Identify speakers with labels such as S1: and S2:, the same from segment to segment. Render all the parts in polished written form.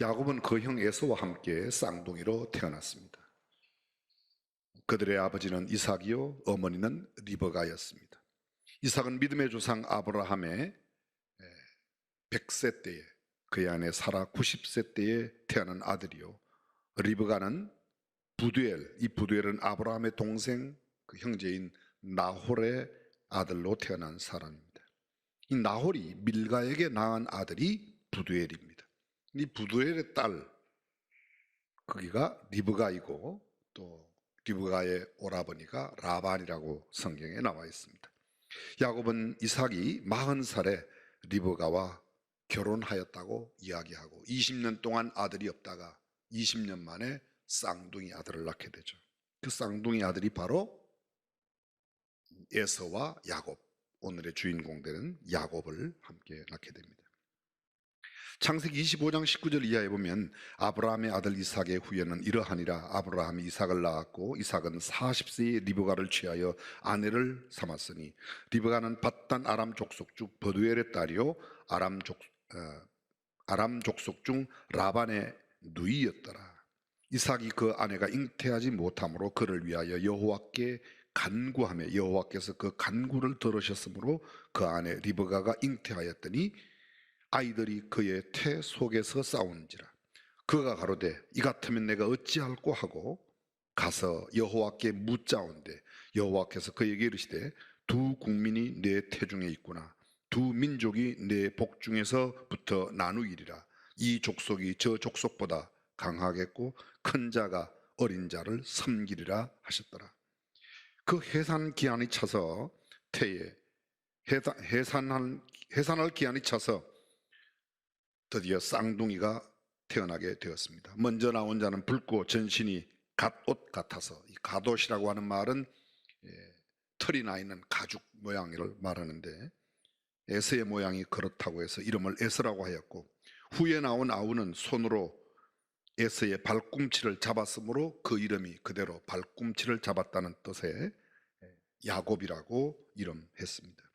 S1: 야곱은 그 형 에서와 함께 쌍둥이로 태어났습니다. 그들의 아버지는 이삭이요 어머니는 리브가였습니다. 이삭은 믿음의 조상 아브라함의 100세 때에, 그의 아내 사라 90세 때에 태어난 아들이요, 리브가는 부두엘, 이 부두엘은 아브라함의 동생, 그 형제인 나홀의 아들로 태어난 사람입니다. 이 나홀이 밀가에게 낳은 아들이 부두엘입니다. 이 부두엘의 딸, 거기가 리브가이고, 또 리브가의 오라버니가 라반이라고 성경에 나와 있습니다. 야곱은 이삭이 40살에 리브가와 결혼하였다고 이야기하고 20년 동안 아들이 없다가 20년 만에 쌍둥이 아들을 낳게 되죠. 그 쌍둥이 아들이 바로 에서와 야곱, 오늘의 주인공들은 야곱을 함께 낳게 됩니다. 창세기 25장 19절 이하에 보면 아브라함의 아들 이삭의 후예는 이러하니라. 아브라함이 이삭을 낳았고 이삭은 40세에 리브가를 취하여 아내를 삼았으니 리브가는 밧단 아람 족속 중 버두엘의 딸이요 아람 족속 중 라반의 누이였더라. 이삭이 그 아내가 잉태하지 못함으로 그를 위하여 여호와께 간구하며 여호와께서 그 간구를 들으셨으므로 그 아내 리브가가 잉태하였더니 아이들이 그의 태 속에서 싸운지라. 그가 가로되 이 같으면 내가 어찌할꼬 하고 가서 여호와께 묻자온대 여호와께서 그에게 이르시되 두 국민이 내 태중에 있구나. 두 민족이 내 복중에서부터 나누이리라. 이 족속이 저 족속보다 강하겠고 큰 자가 어린 자를 섬기리라 하셨더라. 그 해산 기한이 차서 태에 해산할 기한이 차서 드디어 쌍둥이가 태어나게 되었습니다. 먼저 나온 자는 붉고 전신이 갓옷 같아서, 이 갓옷이라고 하는 말은 털이 나 있는 가죽 모양을 말하는데 에서의 모양이 그렇다고 해서 이름을 에서라고 하였고, 후에 나온 아우는 손으로 에서의 발꿈치를 잡았으므로 그 이름이 그대로 발꿈치를 잡았다는 뜻의 야곱이라고 이름했습니다.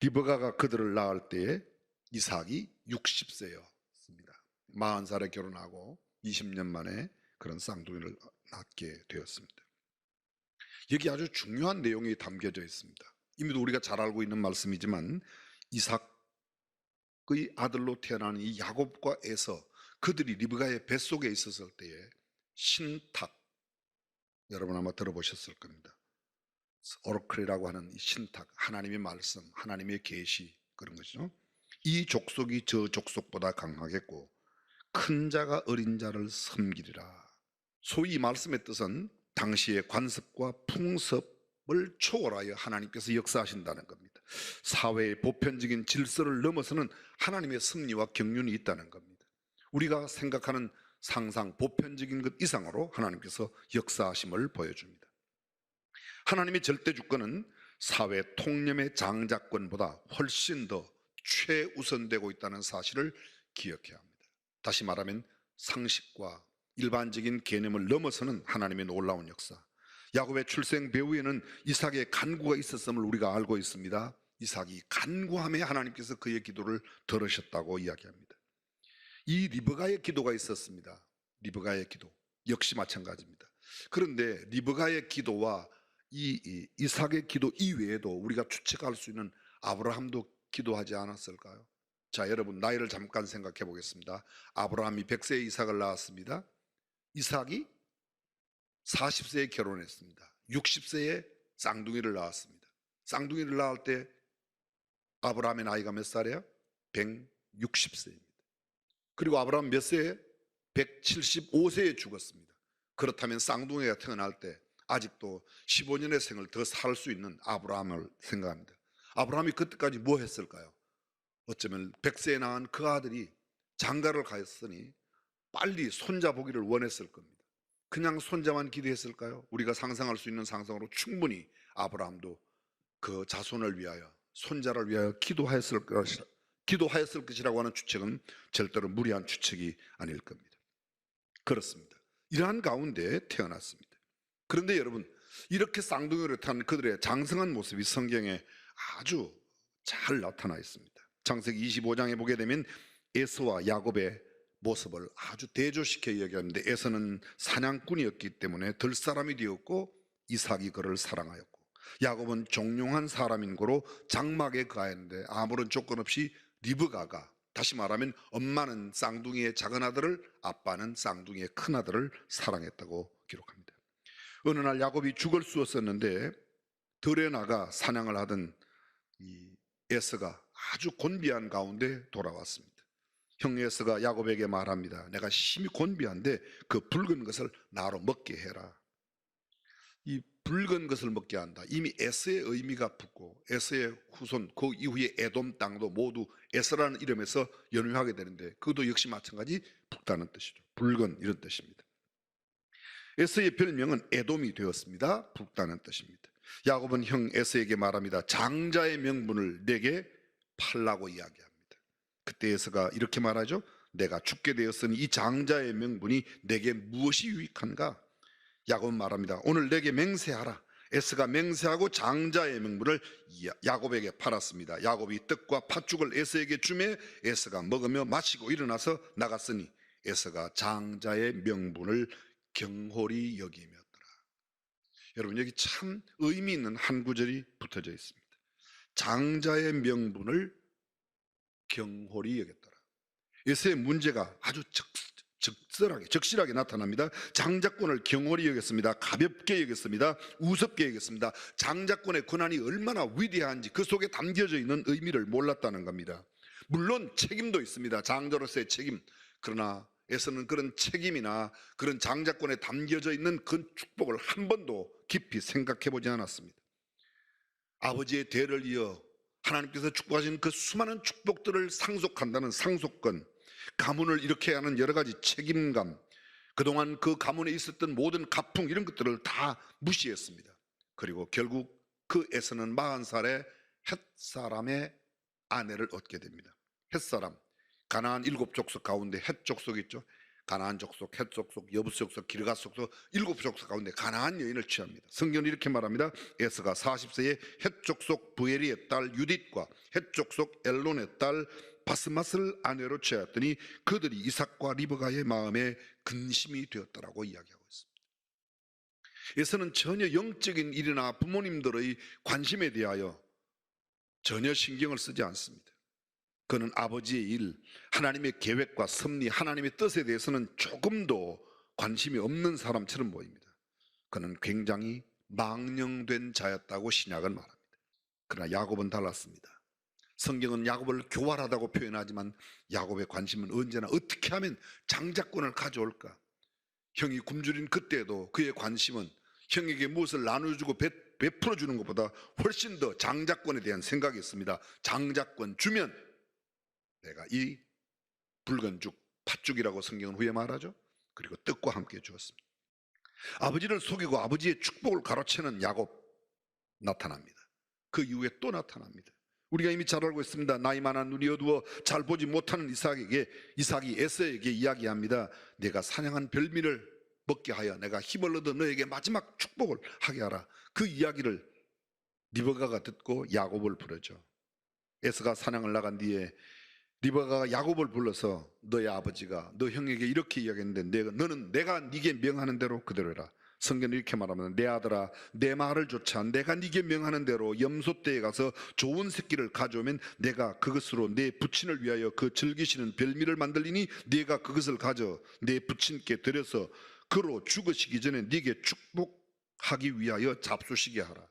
S1: 리브가가 그들을 낳을 때에 이삭이 60세였습니다. 40살에 결혼하고 20년 만에 그런 쌍둥이를 낳게 되었습니다. 여기 아주 중요한 내용이 담겨져 있습니다. 이미도 우리가 잘 알고 있는 말씀이지만 이삭의 아들로 태어난 이 야곱과 에서, 그들이 리브가의 뱃속에 있었을 때에 신탁, 여러분 아마 들어보셨을 겁니다. 오라클이라고 하는 이 신탁, 하나님의 말씀, 하나님의 계시, 그런 것이죠. 이 족속이 저 족속보다 강하겠고 큰 자가 어린 자를 섬기리라. 소위 이 말씀의 뜻은 당시의 관습과 풍습을 초월하여 하나님께서 역사하신다는 겁니다. 사회의 보편적인 질서를 넘어서는 하나님의 섭리와 경륜이 있다는 겁니다. 우리가 생각하는 상상, 보편적인 것 이상으로 하나님께서 역사하심을 보여줍니다. 하나님의 절대 주권은 사회 통념의 장자권보다 훨씬 더 최우선되고 있다는 사실을 기억해야 합니다. 다시 말하면 상식과 일반적인 개념을 넘어서는 하나님의 놀라운 역사. 야곱의 출생 배후에는 이삭의 간구가 있었음을 우리가 알고 있습니다. 이삭이 간구하며 하나님께서 그의 기도를 들으셨다고 이야기합니다. 이 리브가의 기도가 있었습니다. 리브가의 기도 역시 마찬가지입니다. 그런데 리브가의 기도와 이 이삭의 기도 이외에도 우리가 추측할 수 있는 아브라함도 기도하지 않았을까요? 자, 여러분 나이를 잠깐 생각해 보겠습니다. 아브라함이 100세에 이삭을 낳았습니다. 이삭이 40세에 결혼했습니다. 60세에 쌍둥이를 낳았습니다. 쌍둥이를 낳을 때 아브라함의 나이가 몇 살이에요? 160세입니다. 그리고 아브라함 몇 세에? 175세에 죽었습니다. 그렇다면 쌍둥이가 태어날 때 아직도 15년의 생을 더 살 수 있는 아브라함을 생각합니다. 아브라함이 그때까지 뭐 했을까요? 어쩌면 100세에 낳은 그 아들이 장가를 가였으니 빨리 손자 보기를 원했을 겁니다. 그냥 손자만 기대했을까요? 우리가 상상할 수 있는 상상으로 충분히 아브라함도 그 자손을 위하여, 손자를 위하여 기도하였을 것이라고 하는 추측은 절대로 무리한 추측이 아닐 겁니다. 그렇습니다. 이러한 가운데 태어났습니다. 그런데 여러분, 이렇게 쌍둥이로 탄 그들의 장성한 모습이 성경에 아주 잘 나타나 있습니다. 창세기 25장에 보게 되면 에서와 야곱의 모습을 아주 대조시켜 이야기합니다. 에서는 사냥꾼이었기 때문에 들 사람이 되었고 이삭이 그를 사랑하였고, 야곱은 종용한 사람인 고로 장막에 거하였는데 아무런 조건 없이 리브가가, 다시 말하면 엄마는 쌍둥이의 작은 아들을, 아빠는 쌍둥이의 큰 아들을 사랑했다고 기록합니다. 어느 날 야곱이 죽을 쑤었었는데 들에 나가 사냥을 하던 이 에서가 아주 곤비한 가운데 돌아왔습니다. 형 에서가 야곱에게 말합니다. 내가 심히 곤비한데 그 붉은 것을 나로 먹게 해라. 이 붉은 것을 먹게 한다. 이미 에서의 의미가 붙고 에서의 후손, 그 이후에 에돔 땅도 모두 에서라는 이름에서 연유하게 되는데, 그것도 역시 마찬가지 붉다는 뜻이죠. 붉은, 이런 뜻입니다. 에서의 별명은 에돔이 되었습니다. 붉다는 뜻입니다. 야곱은 형 에서에게 말합니다. 장자의 명분을 내게 팔라고 이야기합니다. 그때 에서가 이렇게 말하죠. 내가 죽게 되었으니 이 장자의 명분이 내게 무엇이 유익한가? 야곱은 말합니다. 오늘 내게 맹세하라. 에서가 맹세하고 장자의 명분을 야곱에게 팔았습니다. 야곱이 떡과 팥죽을 에서에게 주매 에서가 먹으며 마시고 일어나서 나갔으니 에서가 장자의 명분을 경홀히 여기며더라. 여러분, 여기 참 의미 있는 한 구절이 붙어져 있습니다. 장자의 명분을 경홀히 여겼더라. 에서의 문제가 아주 적실하게 나타납니다. 장자권을 경홀히 여겼습니다. 가볍게 여겼습니다. 우습게 여겼습니다. 장자권의 권한이 얼마나 위대한지 그 속에 담겨져 있는 의미를 몰랐다는 겁니다. 물론 책임도 있습니다. 장자로서의 책임. 그러나 에서는 그런 책임이나 그런 장자권에 담겨져 있는 그 축복을 한 번도 깊이 생각해 보지 않았습니다. 아버지의 대를 이어 하나님께서 축복하신 그 수많은 축복들을 상속한다는 상속권, 가문을 일으켜야 하는 여러 가지 책임감, 그동안 그 가문에 있었던 모든 가풍, 이런 것들을 다 무시했습니다. 그리고 결국 그 에서는 40살에 헷사람의 아내를 얻게 됩니다. 헷사람, 가나안 7족속 가운데 헷 족속이 있죠. 가나안 족속, 헷 족속, 여부스 족속, 기르가 족속 7족속 가운데 가나안 여인을 취합니다. 성경은 이렇게 말합니다. 에서가 40세에 헷 족속 부에리의 딸 유딧과 헷 족속 엘론의 딸 바스맛을 아내로 취하였더니 그들이 이삭과 리브가의 마음에 근심이 되었더라고 이야기하고 있습니다. 에서는 전혀 영적인 일이나 부모님들의 관심에 대하여 전혀 신경을 쓰지 않습니다. 그는 아버지의 일, 하나님의 계획과 섭리, 하나님의 뜻에 대해서는 조금도 관심이 없는 사람처럼 보입니다. 그는 굉장히 망령된 자였다고 신약은 말합니다. 그러나 야곱은 달랐습니다. 성경은 야곱을 교활하다고 표현하지만 야곱의 관심은 언제나 어떻게 하면 장자권을 가져올까? 형이 굶주린 그때도 그의 관심은 형에게 무엇을 나눠주고 베풀어주는 것보다 훨씬 더 장자권에 대한 생각이 있습니다. 장자권 주면 내가 이 붉은 죽, 팥죽이라고 성경은 후에 말하죠. 그리고 떡과 함께 주었습니다. 아버지를 속이고 아버지의 축복을 가로채는 야곱 나타납니다. 그 이후에 또 나타납니다. 우리가 이미 잘 알고 있습니다. 나이 많아 눈이 어두워 잘 보지 못하는 이삭이 에서에게 이야기합니다. 내가 사냥한 별미를 먹게 하여 내가 힘을 얻어 너에게 마지막 축복을 하게 하라. 그 이야기를 리브가가 듣고 야곱을 부르죠. 에서가 사냥을 나간 뒤에 리브가가 야곱을 불러서 너의 아버지가 너 형에게 이렇게 이야기했는데 너는 내가 네게 명하는 대로 그대로 해라. 성경은 이렇게 말합니다. 내 아들아, 내 말을 좇아 내가 네게 명하는 대로 염소떼에 가서 좋은 새끼를 가져오면 내가 그것으로 내 부친을 위하여 그 즐기시는 별미를 만들리니 네가 그것을 가져 내 부친께 드려서 그로 죽으시기 전에 네게 축복하기 위하여 잡수시게 하라.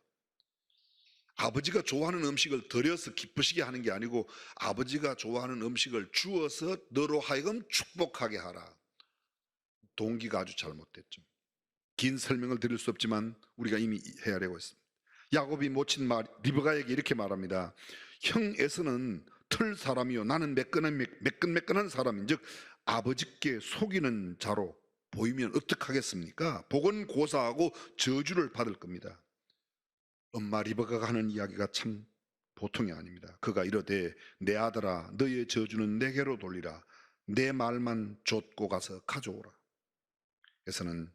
S1: 아버지가 좋아하는 음식을 드려서 기쁘시게 하는 게 아니고 아버지가 좋아하는 음식을 주어서 너로 하여금 축복하게 하라. 동기가 아주 잘못됐죠. 긴 설명을 드릴 수 없지만 우리가 이미 헤아리고 있습니다. 야곱이 모친 리브가에게 이렇게 말합니다. 형 에서는 틀 사람이요 나는 매끈매끈한 사람인 즉 아버지께 속이는 자로 보이면 어떡하겠습니까? 복은 고사하고 저주를 받을 겁니다. 엄마 리브가가 하는 이야기가 참 보통이 아닙니다. 그가 이르되 내 아들아 너의 저주는 내게로 돌리라. 내 말만 좇고 가서 가져오라. 에서는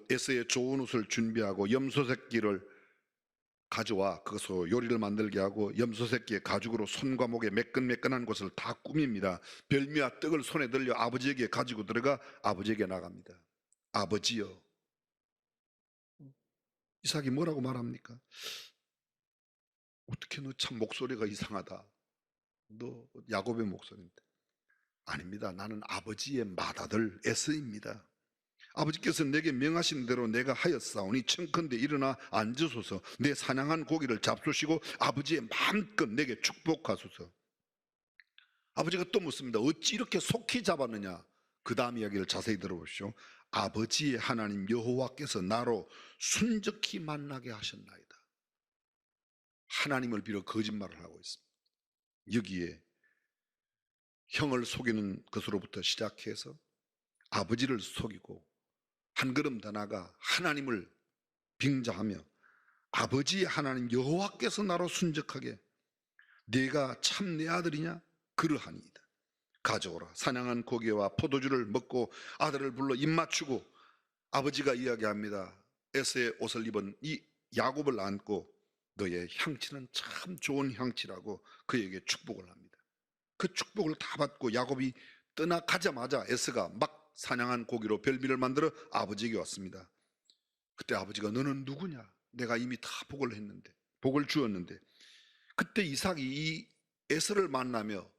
S1: 에서의 좋은 옷을 준비하고 염소 새끼를 가져와 그것으로 요리를 만들게 하고 염소 새끼의 가죽으로 손과 목에 매끈매끈한 곳을 다 꾸밉니다. 별미와 떡을 손에 들려 아버지에게 가지고 들어가 아버지에게 나갑니다. 아버지여. 이삭이 뭐라고 말합니까? 어떻게 너 참 목소리가 이상하다. 너 야곱의 목소리인데. 아닙니다. 나는 아버지의 맏아들 에서입니다. 아버지께서 내게 명하신 대로 내가 하였사오니 청컨대 일어나 앉으소서. 내 사냥한 고기를 잡수시고 아버지의 마음껏 내게 축복하소서. 아버지가 또 묻습니다. 어찌 이렇게 속히 잡았느냐? 그 다음 이야기를 자세히 들어보십시오. 아버지의 하나님 여호와께서 나로 순적히 만나게 하셨나이다. 하나님을 빌어 거짓말을 하고 있습니다. 여기에 형을 속이는 것으로부터 시작해서 아버지를 속이고 한 걸음 더 나아가 하나님을 빙자하며 아버지의 하나님 여호와께서 나로 순적하게 네가 참 내 아들이냐? 그러하니이다. 가져오라. 사냥한 고기와 포도주를 먹고 아들을 불러 입 맞추고 아버지가 이야기합니다. 에서의 옷을 입은 이 야곱을 안고 너의 향치는 참 좋은 향치라고 그에게 축복을 합니다. 그 축복을 다 받고 야곱이 떠나가자마자 에서가 막 사냥한 고기로 별미를 만들어 아버지에게 왔습니다. 그때 아버지가 너는 누구냐? 내가 이미 다 복을 주었는데 그때 이삭이 이 에서를 만나며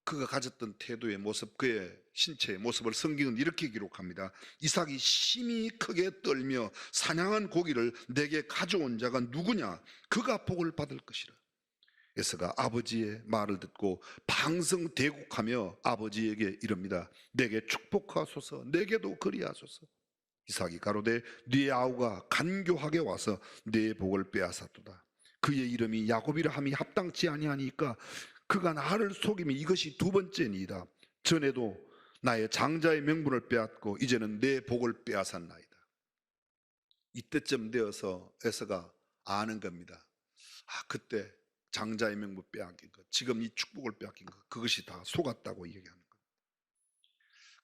S1: 그가 가졌던 태도의 모습, 그의 신체의 모습을 성경은 이렇게 기록합니다. 이삭이 심히 크게 떨며 사냥한 고기를 내게 가져온 자가 누구냐? 그가 복을 받을 것이라. 에서가 아버지의 말을 듣고 방성대국하며 아버지에게 이릅니다. 내게 축복하소서, 내게도 그리하소서. 이삭이 가로되 네 아우가 간교하게 와서 네 복을 빼앗았도다. 그의 이름이 야곱이라 함이 합당치 아니하니까 그가 나를 속이며 이것이 두 번째니이다. 전에도 나의 장자의 명분을 빼앗고 이제는 내 복을 빼앗았나이다. 이때쯤 되어서 에서가 아는 겁니다. 그때 장자의 명분 빼앗긴 것, 지금 이 축복을 빼앗긴 것, 그것이 다 속았다고 얘기하는 겁니다.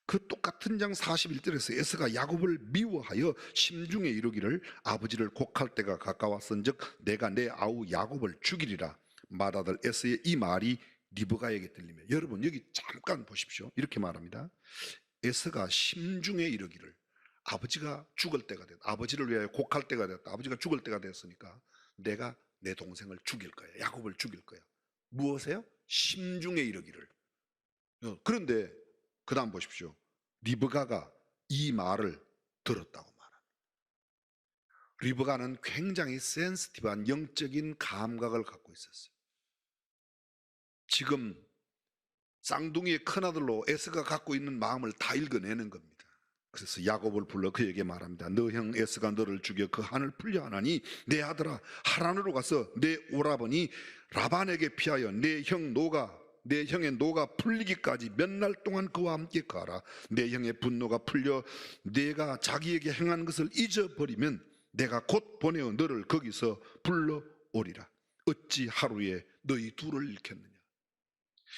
S1: 그 똑같은 장 41절에서 에서가 야곱을 미워하여 심중에 이르기를 아버지를 곡할 때가 가까웠은즉 내가 내 아우 야곱을 죽이리라. 맏아들 에서의 이 말이 리브가에게 들리며, 여러분 여기 잠깐 보십시오. 이렇게 말합니다. 에서가 심중에 이르기를, 아버지가 죽을 때가 됐다, 아버지를 위하여 곡할 때가 됐다, 아버지가 죽을 때가 됐으니까 내가 내 동생을 죽일 거야, 야곱을 죽일 거야. 무엇에요? 심중에 이르기를. 그런데 그 다음 보십시오. 리브가가 이 말을 들었다고 말합니다. 리브가는 굉장히 센시티브한 영적인 감각을 갖고 있었어요. 지금 쌍둥이의 큰아들로 에서가 갖고 있는 마음을 다 읽어내는 겁니다. 그래서 야곱을 불러 그에게 말합니다. 너 형 에서가 너를 죽여 그 한을 풀려 하나니 내 아들아, 하란으로 가서 내 오라버니 라반에게 피하여 내 형의 노가 풀리기까지 몇 날 동안 그와 함께 가라. 내 형의 분노가 풀려 내가 자기에게 행한 것을 잊어버리면 내가 곧 보내어 너를 거기서 불러오리라. 어찌 하루에 너희 둘을 잃겠느냐.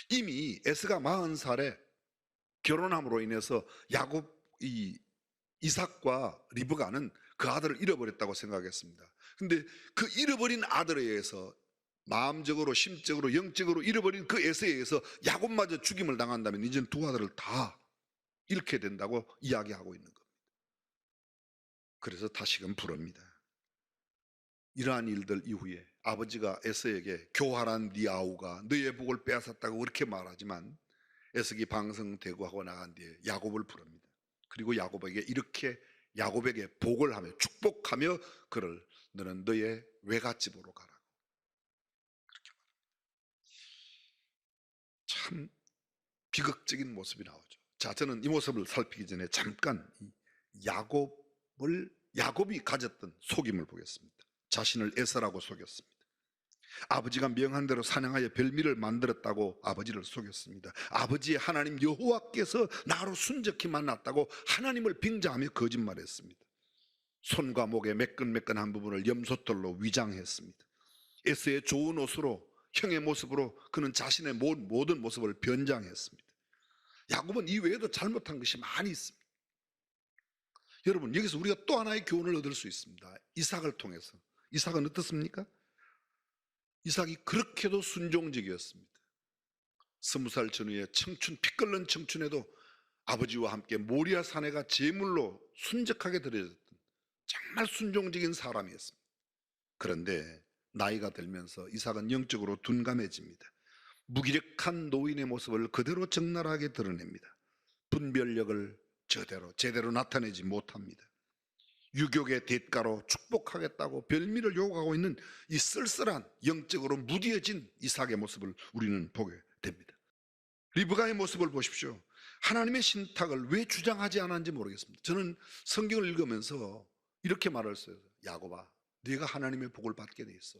S1: 이미 에서가 40살에 결혼함으로 인해서 이삭과 리브가는 그 아들을 잃어버렸다고 생각했습니다. 근데 그 잃어버린 아들에 의해서 마음적으로, 심적으로, 영적으로 잃어버린 그 에서에 의해서 야곱마저 죽임을 당한다면 이제는 두 아들을 다 잃게 된다고 이야기하고 있는 겁니다. 그래서 다시금 부릅니다. 이러한 일들 이후에 아버지가 에서에게 교활한 네 아우가 너의 복을 빼앗았다고 그렇게 말하지만 에서가 방성대구하고 나간 뒤에 야곱을 부릅니다. 그리고 야곱에게 이렇게 복을 하며 축복하며 그를 너는 너의 외갓집으로 가라고 그렇게 말합니다. 참 비극적인 모습이 나오죠. 자, 저는 이 모습을 살피기 전에 잠깐 야곱이 가졌던 속임을 보겠습니다. 자신을 에서라고 속였습니다. 아버지가 명한 대로 사냥하여 별미를 만들었다고 아버지를 속였습니다. 아버지의 하나님 여호와께서 나로 순적히 만났다고 하나님을 빙자하며 거짓말했습니다. 손과 목의 매끈매끈한 부분을 염소털로 위장했습니다. 에서의 좋은 옷으로, 형의 모습으로 그는 자신의 모든 모습을 변장했습니다. 야곱은 이 외에도 잘못한 것이 많이 있습니다. 여러분, 여기서 우리가 또 하나의 교훈을 얻을 수 있습니다. 이삭을 통해서. 이삭은 어떻습니까? 이삭이 그렇게도 순종적이었습니다. 20살 전후에 청춘, 피 끓는 청춘에도 아버지와 함께 모리아 산에가 제물로 순적하게 드려졌던 정말 순종적인 사람이었습니다. 그런데 나이가 들면서 이삭은 영적으로 둔감해집니다. 무기력한 노인의 모습을 그대로 적나라하게 드러냅니다. 분별력을 제대로 나타내지 못합니다. 유격의 대가로 축복하겠다고 별미를 요구하고 있는 이 쓸쓸한 영적으로 무뎌진 이삭의 모습을 우리는 보게 됩니다. 리브가의 모습을 보십시오. 하나님의 신탁을 왜 주장하지 않았는지 모르겠습니다. 저는 성경을 읽으면서 이렇게 말했어요. 야곱아, 네가 하나님의 복을 받게 돼 있어.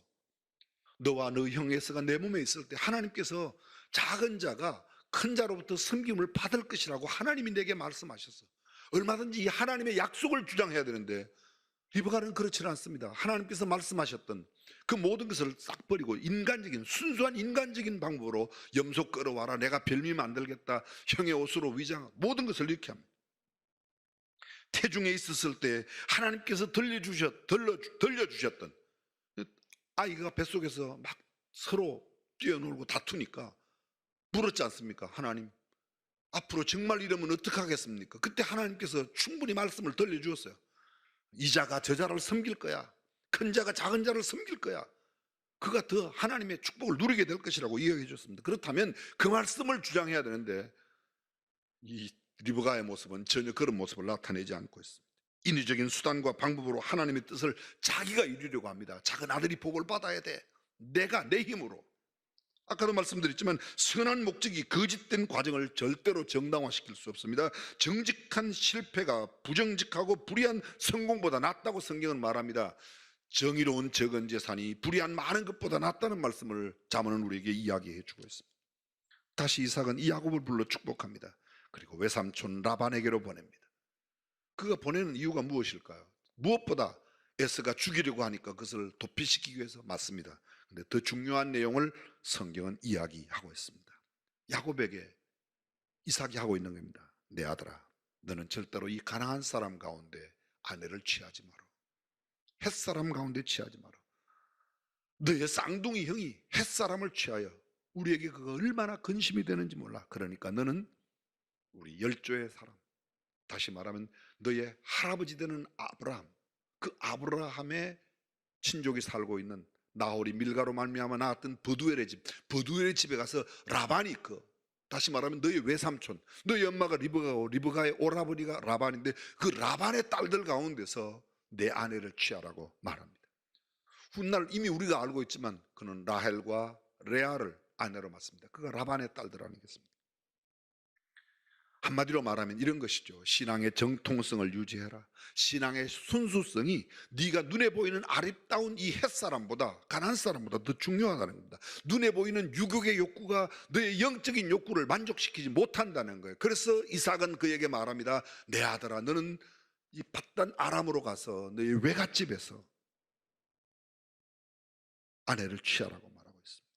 S1: 너와 너 형 에서가 내 몸에 있을 때 하나님께서 작은 자가 큰 자로부터 섬김을 받을 것이라고 하나님이 내게 말씀하셨어. 얼마든지 이 하나님의 약속을 주장해야 되는데 리브가는 그렇지는 않습니다. 하나님께서 말씀하셨던 그 모든 것을 싹 버리고 순수한 인간적인 방법으로 염소 끌어와라, 내가 별미 만들겠다, 형의 옷으로 위장, 모든 것을 이렇게 합니다. 태중에 있었을 때 하나님께서 들려주셨던 아이가 뱃속에서 막 서로 뛰어놀고 다투니까 물었지 않습니까? 하나님, 앞으로 정말 이러면 어떡하겠습니까? 그때 하나님께서 충분히 말씀을 들려주었어요. 이 자가 저 자를 섬길 거야. 큰 자가 작은 자를 섬길 거야. 그가 더 하나님의 축복을 누리게 될 것이라고 이야기해 줬습니다. 그렇다면 그 말씀을 주장해야 되는데 이 리브가의 모습은 전혀 그런 모습을 나타내지 않고 있습니다. 인위적인 수단과 방법으로 하나님의 뜻을 자기가 이루려고 합니다. 작은 아들이 복을 받아야 돼. 내가 내 힘으로. 아까도 말씀드렸지만 선한 목적이 거짓된 과정을 절대로 정당화시킬 수 없습니다. 정직한 실패가 부정직하고 불의한 성공보다 낫다고 성경은 말합니다. 정의로운 적은 재산이 불의한 많은 것보다 낫다는 말씀을 잠언은 우리에게 이야기해 주고 있습니다. 다시 이삭은 이 야곱을 불러 축복합니다. 그리고 외삼촌 라반에게로 보냅니다. 그가 보내는 이유가 무엇일까요? 무엇보다 에서가 죽이려고 하니까 그것을 도피시키기 위해서 맞습니다. 근데 더 중요한 내용을 성경은 이야기하고 있습니다. 야곱에게 이삭이 하고 있는 겁니다. 내 아들아, 너는 절대로 이 가나안 사람 가운데 아내를 취하지 마라. 햇사람 가운데 취하지 마라. 너의 쌍둥이 형이 햇사람을 취하여 우리에게 그가 얼마나 근심이 되는지 몰라. 그러니까 너는 우리 열조의 사람, 다시 말하면 너의 할아버지 되는 아브라함, 그 아브라함의 친족이 살고 있는 나홀이 밀가로 말미암아 낳았던 버두엘의 집에 가서 라반이 다시 말하면 너의 외삼촌, 너의 엄마가 리브가고 리브가의 오라버니가 라반인데 그 라반의 딸들 가운데서 내 아내를 취하라고 말합니다. 훗날 이미 우리가 알고 있지만 그는 라헬과 레아를 아내로 맞습니다. 그가 라반의 딸들 아니겠습니까? 한마디로 말하면 이런 것이죠. 신앙의 정통성을 유지해라. 신앙의 순수성이 네가 눈에 보이는 아름다운 이 햇사람보다 가나안 사람보다 더 중요하다는 겁니다. 눈에 보이는 유격의 욕구가 너의 영적인 욕구를 만족시키지 못한다는 거예요. 그래서 이삭은 그에게 말합니다. 내 아들아, 너는 이 밧단 아람으로 가서 너의 외갓집에서 아내를 취하라고 말하고 있습니다.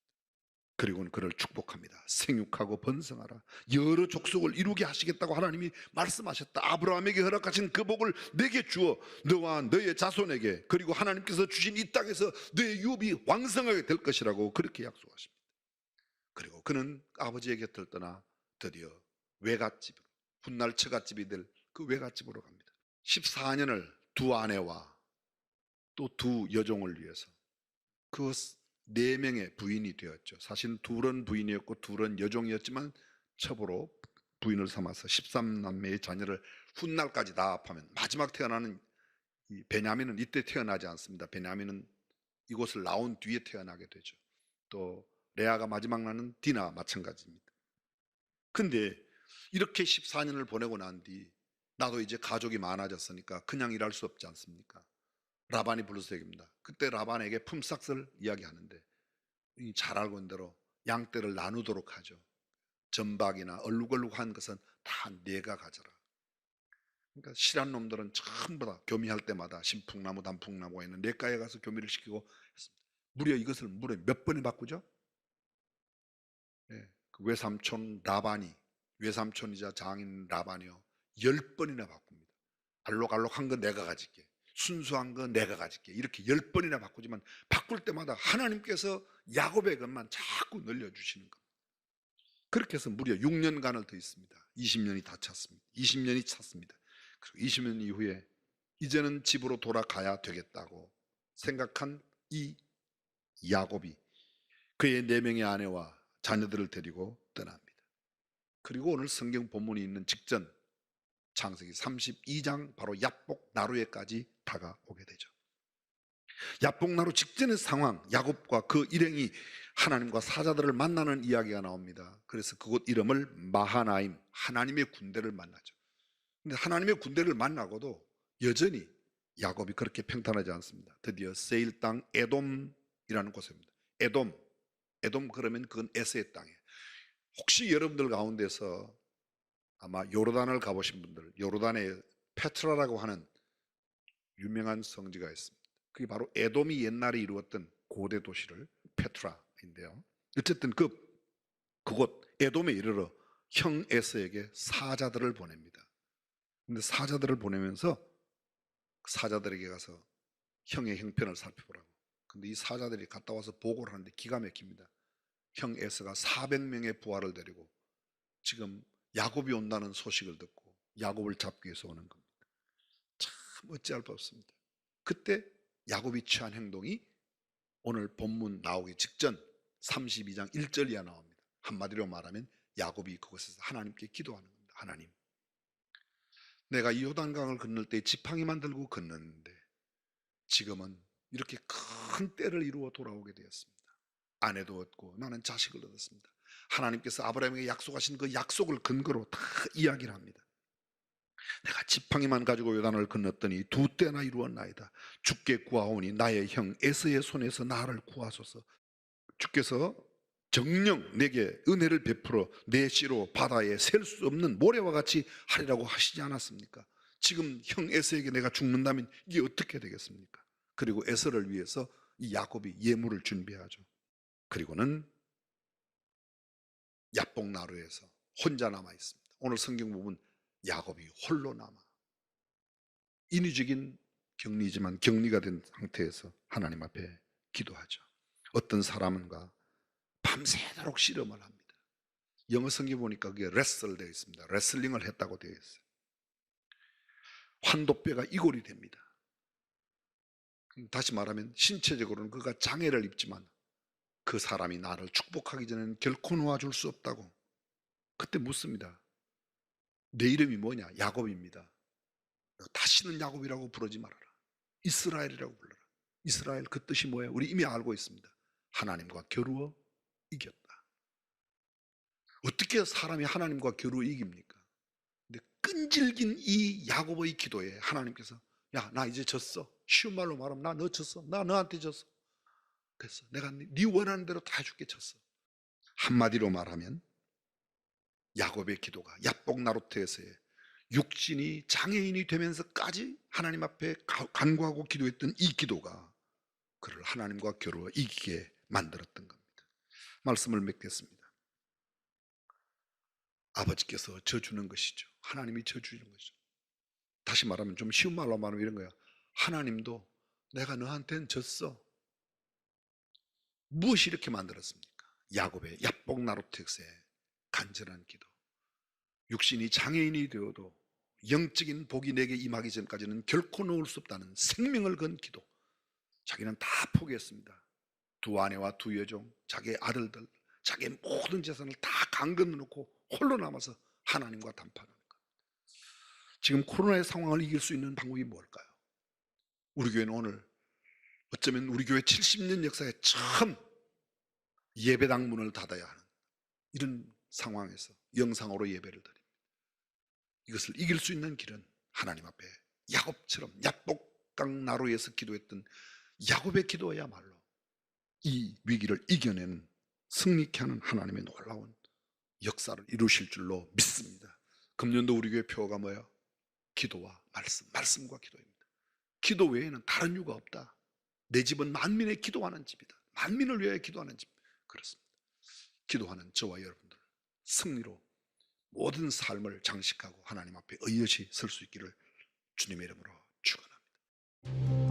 S1: 그리고는 그를 축복합니다. 생육하고 번성하라. 여러 족속을 이루게 하시겠다고 하나님이 말씀하셨다. 아브라함에게 허락하신 그 복을 내게 주어 너와 너의 자손에게, 그리고 하나님께서 주신 이 땅에서 너의 유업이 왕성하게 될 것이라고 그렇게 약속하십니다. 그리고 그는 아버지의 곁을 떠나 드디어 외갓집으로, 훗날 처갓집이 될 그 외갓집으로 갑니다. 14년을 두 아내와 또 두 여종을 위해서 그 4명의 부인이 되었죠. 사실 둘은 부인이었고 둘은 여종이었지만 첩으로 부인을 삼아서 13남매의 자녀를 훗날까지 다 합하면 마지막 태어나는 이 베냐민은 이때 태어나지 않습니다. 베냐민은 이곳을 나온 뒤에 태어나게 되죠. 또 레아가 마지막 나는 디나 마찬가지입니다. 근데 이렇게 14년을 보내고 난 뒤 나도 이제 가족이 많아졌으니까 그냥 일할 수 없지 않습니까? 라반이 불러서 얘기합니다. 그때 라반에게 품삯을 이야기하는데 잘 알고 있는 대로 양떼를 나누도록 하죠. 전박이나 얼룩얼룩한 것은 다 내가 가져라. 그러니까 실한 놈들은 전부 다 교미할 때마다 신풍나무 단풍나무가 있는 냇가에 가서 교미를 시키고 했습니다. 무려 이것을 몇 번에 바꾸죠? 네, 그 외삼촌 라반이, 외삼촌이자 장인 라반이요 10번이나 바꿉니다. 알록알록한 건 내가 가질게, 순수한 거 내가 가질게. 이렇게 10번이나 바꾸지만 바꿀 때마다 하나님께서 야곱의 것만 자꾸 늘려주시는 겁니다. 그렇게 해서 무려 6년간을 더 있습니다. 20년이 다 찼습니다. 20년이 찼습니다. 그리고 20년 이후에 이제는 집으로 돌아가야 되겠다고 생각한 이 야곱이 그의 4명의 아내와 자녀들을 데리고 떠납니다. 그리고 오늘 성경 본문이 있는 직전 창세기 32장 바로 야복 나루에까지 다가오게 되죠. 야복 나루 직전의 상황, 야곱과 그 일행이 하나님과 사자들을 만나는 이야기가 나옵니다. 그래서 그곳 이름을 마하나임, 하나님의 군대를 만나죠. 근데 하나님의 군대를 만나고도 여전히 야곱이 그렇게 평탄하지 않습니다. 드디어 세일 땅 에돔이라는 곳입니다. 에돔 그러면 그건 에서의 땅이에요. 혹시 여러분들 가운데서 아마 요르단을 가보신 분들, 요르단에 페트라라고 하는 유명한 성지가 있습니다. 그게 바로 에돔이 옛날에 이루었던 고대 도시를 페트라인데요. 어쨌든 그곳 에돔에 이르러 형 에서에게 사자들을 보냅니다. 근데 사자들을 보내면서 사자들에게 가서 형의 형편을 살펴보라고. 근데 이 사자들이 갔다 와서 보고를 하는데 기가 막힙니다. 형 에서가 400명의 부하를 데리고 지금 야곱이 온다는 소식을 듣고 야곱을 잡기 위해서 오는 겁니다. 참 어찌할 바 없습니다. 그때 야곱이 취한 행동이 오늘 본문 나오기 직전 32장 1절 이하 나옵니다. 한마디로 말하면 야곱이 그곳에서 하나님께 기도하는 겁니다. 하나님, 내가 이 요단강을 건널 때 지팡이만 들고 건넜는데 지금은 이렇게 큰 때를 이루어 돌아오게 되었습니다. 아내도 얻고 나는 자식을 얻었습니다. 하나님께서 아브라함에게 약속하신 그 약속을 근거로 다 이야기를 합니다. 내가 지팡이만 가지고 요단을 건넜더니 2때나 이루었나이다. 주께 구하오니 나의 형 에서의 손에서 나를 구하소서. 주께서 정녕 내게 은혜를 베풀어 내 씨로 바다에 셀 수 없는 모래와 같이 하리라고 하시지 않았습니까? 지금 형 에서에게 내가 죽는다면 이게 어떻게 되겠습니까? 그리고 에서를 위해서 이 야곱이 예물을 준비하죠. 그리고는 야복 나루에서 혼자 남아 있습니다. 오늘 성경 부분 야곱이 홀로 남아 인위적인 격리지만 격리가 된 상태에서 하나님 앞에 기도하죠. 어떤 사람은가 밤새도록 씨름을 합니다. 영어 성경 보니까 그게 레슬 되어 있습니다. 레슬링을 했다고 되어 있어요. 환도뼈가 이골이 됩니다. 다시 말하면 신체적으로는 그가 장애를 입지만 그 사람이 나를 축복하기 전에는 결코 놓아줄 수 없다고. 그때 묻습니다. 내 이름이 뭐냐? 야곱입니다. 다시는 야곱이라고 부르지 말아라. 이스라엘이라고 불러라. 이스라엘 그 뜻이 뭐예요? 우리 이미 알고 있습니다. 하나님과 겨루어 이겼다. 어떻게 사람이 하나님과 겨루어 이깁니까? 근데 끈질긴 이 야곱의 기도에 하나님께서 야, 나 이제 졌어. 쉬운 말로 말하면 나 너 졌어. 나 너한테 졌어. 됐어. 내가 네 원하는 대로 다 해줄게. 졌어. 한마디로 말하면 야곱의 기도가 야복 나루트에서의 육신이 장애인이 되면서까지 하나님 앞에 간구하고 기도했던 이 기도가 그를 하나님과 겨루어 이기게 만들었던 겁니다. 말씀을 맺겠습니다. 아버지께서 져주는 것이죠. 하나님이 져주는 것이죠. 다시 말하면 좀 쉬운 말로 말하면 이런 거야. 하나님도 내가 너한테는 졌어. 무엇이 이렇게 만들었습니까? 야곱의 야복 나루트에서의 간절한 기도. 육신이 장애인이 되어도 영적인 복이 내게 임하기 전까지는 결코 놓을 수 없다는 생명을 건 기도. 자기는 다 포기했습니다. 2 아내와 2 여종, 자기의 아들들, 자기의 모든 재산을 다 강건해 놓고 홀로 남아서 하나님과 담판하는 것. 지금 코로나의 상황을 이길 수 있는 방법이 뭘까요? 우리 교회는 오늘 어쩌면 우리 교회 70년 역사에 처음 예배당 문을 닫아야 하는 이런 상황에서 영상으로 예배를 드립니다. 이것을 이길 수 있는 길은 하나님 앞에 야곱처럼 야복강 나루에서 기도했던 야곱의 기도야말로 이 위기를 이겨내는 승리케 하는 하나님의 놀라운 역사를 이루실 줄로 믿습니다. 금년도 우리 교회 표어가 뭐예요? 기도와 말씀, 말씀과 기도입니다. 기도 외에는 다른 이유가 없다. 내 집은 만민의 기도하는 집이다. 만민을 위하여 기도하는 집. 그렇습니다. 기도하는 저와 여러분들 승리로 모든 삶을 장식하고 하나님 앞에 의젓이 설 수 있기를 주님의 이름으로 축원합니다. 예.